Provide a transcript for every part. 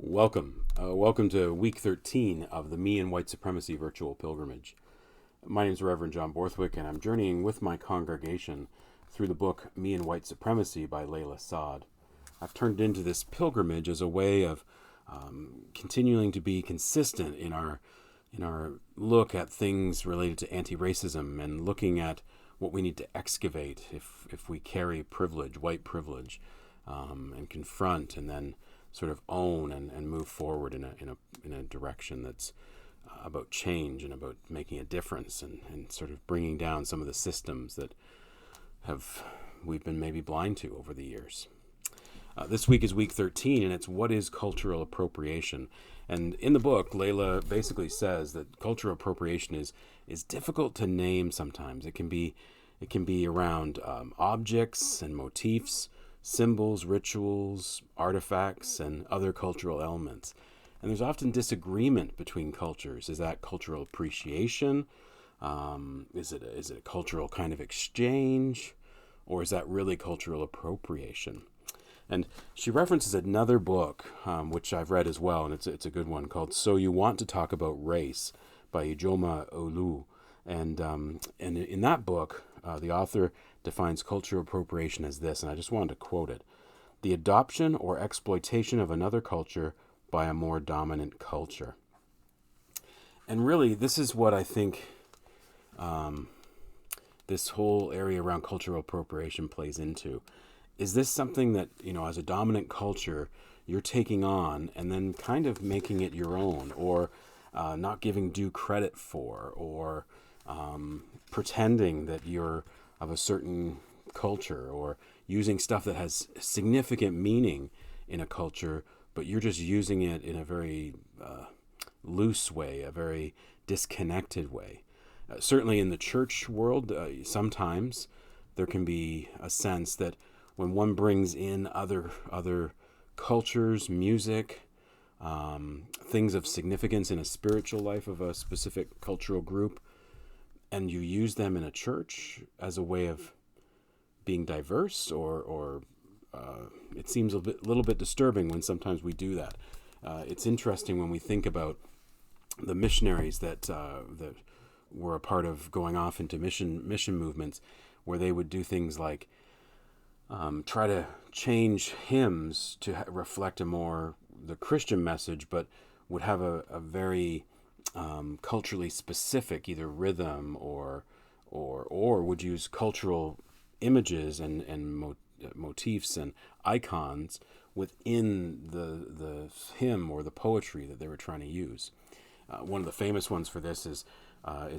Welcome to week 13 of the Me and White Supremacy virtual pilgrimage. My name is Reverend John Borthwick, and I'm journeying with my congregation through the book Me and White Supremacy by Layla Saad. I've turned into this pilgrimage as a way of continuing to be consistent in our look at things related to anti-racism and looking at what we need to excavate if we carry privilege, white privilege, and confront and then sort of own and move forward in a direction that's about change and about making a difference and sort of bringing down some of the systems that we've been maybe blind to over the years. This week is week 13, and it's what is cultural appropriation. And in the book, Layla basically says that cultural appropriation is difficult to name sometimes. It can be around objects and motifs, symbols, rituals, artifacts, and other cultural elements. And there's often disagreement between cultures. Is that cultural appreciation? Is it a cultural kind of exchange? Or is that really cultural appropriation? And she references another book, which I've read as well, and it's a good one, called So You Want to Talk About Race by Ijoma Olu. And in that book, the author defines cultural appropriation as this, and I just wanted to quote it: the adoption or exploitation of another culture by a more dominant culture. And really, this is what I think this whole area around cultural appropriation plays into. Is this something that, as a dominant culture, you're taking on and then kind of making it your own, or not giving due credit for, or pretending that you're of a certain culture, or using stuff that has significant meaning in a culture, but you're just using it in a very loose way, a very disconnected way. Certainly in the church world, sometimes there can be a sense that when one brings in other cultures, music, things of significance in a spiritual life of a specific cultural group, and you use them in a church as a way of being diverse, or it seems a little bit disturbing when sometimes we do that. It's interesting when we think about the missionaries that were a part of going off into mission movements, where they would do things like try to change hymns to reflect the Christian message, but would have a very culturally specific either rhythm or would use cultural images and motifs and icons within the hymn or the poetry that they were trying to use. One of the famous ones for this is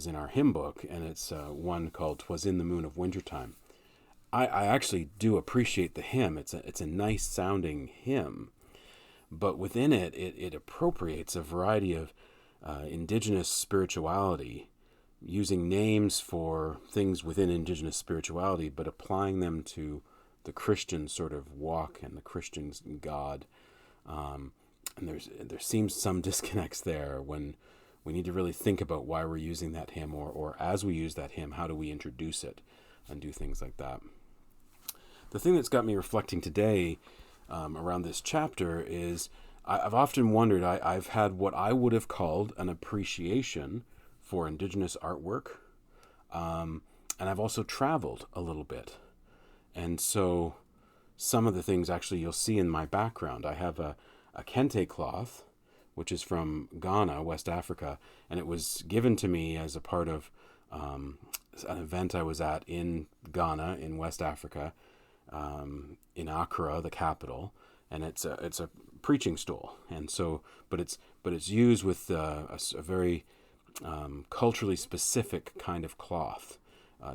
in our hymn book, and it's one called "'Twas in the Moon of Wintertime." I actually do appreciate the hymn. It's a nice sounding hymn, but within it appropriates a variety of indigenous spirituality, using names for things within indigenous spirituality, but applying them to the Christian sort of walk and the Christian God. And there seems some disconnects there when we need to really think about why we're using that hymn, or as we use that hymn, how do we introduce it and do things like that. The thing that's got me reflecting today around this chapter is I've often wondered, I've had what I would have called an appreciation for indigenous artwork, and I've also traveled a little bit. And so some of the things actually you'll see in my background, I have a kente cloth, which is from Ghana, West Africa, and it was given to me as a part of an event I was at in Ghana, in West Africa, in Accra, the capital, and it's a preaching stool, and so but it's used with a very culturally specific kind of cloth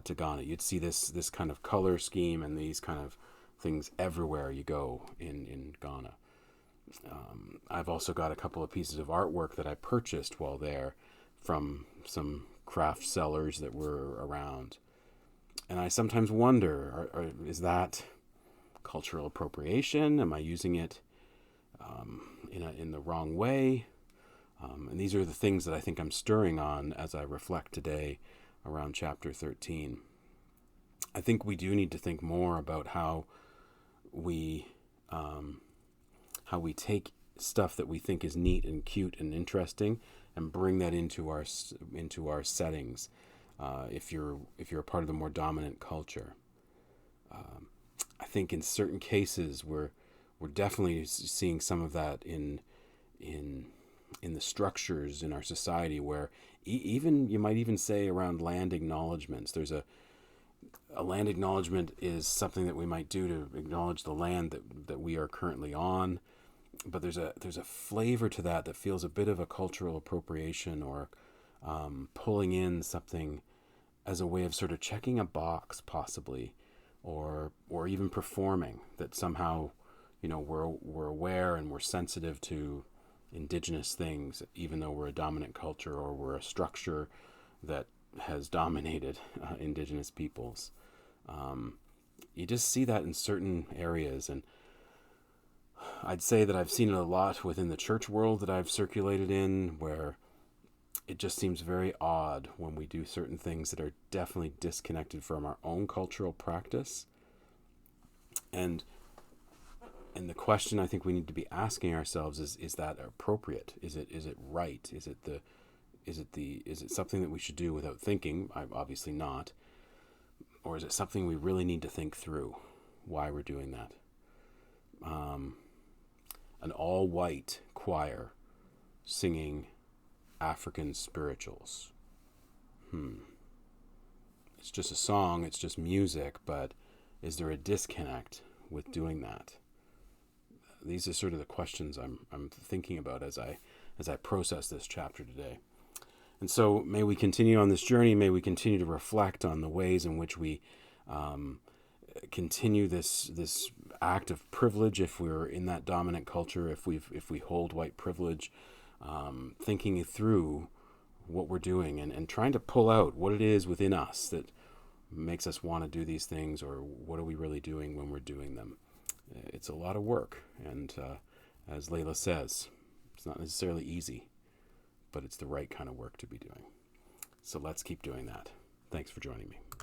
to Ghana. You'd see this kind of color scheme and these kind of things everywhere you go in Ghana. I've also got a couple of pieces of artwork that I purchased while there from some craft sellers that were around. And I sometimes wonder, is that cultural appropriation? Am I using it in the wrong way? And these are the things that I think I'm stirring on as I reflect today around chapter 13. I think we do need to think more about how we take stuff that we think is neat and cute and interesting, and bring that into our settings. If you're a part of the more dominant culture, I think in certain cases we're definitely seeing some of that in the structures in our society, where even you might even say around land acknowledgements. There's a land acknowledgement is something that we might do to acknowledge the land that we are currently on, but there's a flavor to that feels a bit of a cultural appropriation, or pulling in something as a way of sort of checking a box, possibly, or even performing that somehow, we're aware and we're sensitive to indigenous things, even though we're a dominant culture, or we're a structure that has dominated indigenous peoples. You just see that in certain areas, and I'd say that I've seen it a lot within the church world that I've circulated in, where it just seems very odd when we do certain things that are definitely disconnected from our own cultural practice. And the question I think we need to be asking ourselves is that appropriate? Is it right? Is it something that we should do without thinking? Obviously not. Or is it something we really need to think through why we're doing that? An all-white choir singing African spirituals. It's just a song, it's just music, but is there a disconnect with doing that? These are sort of the questions I'm thinking about as I process this chapter today. And so may we continue on this journey, may we continue to reflect on the ways in which we continue this act of privilege, if we're in that dominant culture, if we hold white privilege, thinking through what we're doing, and trying to pull out what it is within us that makes us want to do these things, or what are we really doing when we're doing them. It's a lot of work, and as Layla says, it's not necessarily easy, but it's the right kind of work to be doing. So let's keep doing that. Thanks for joining me.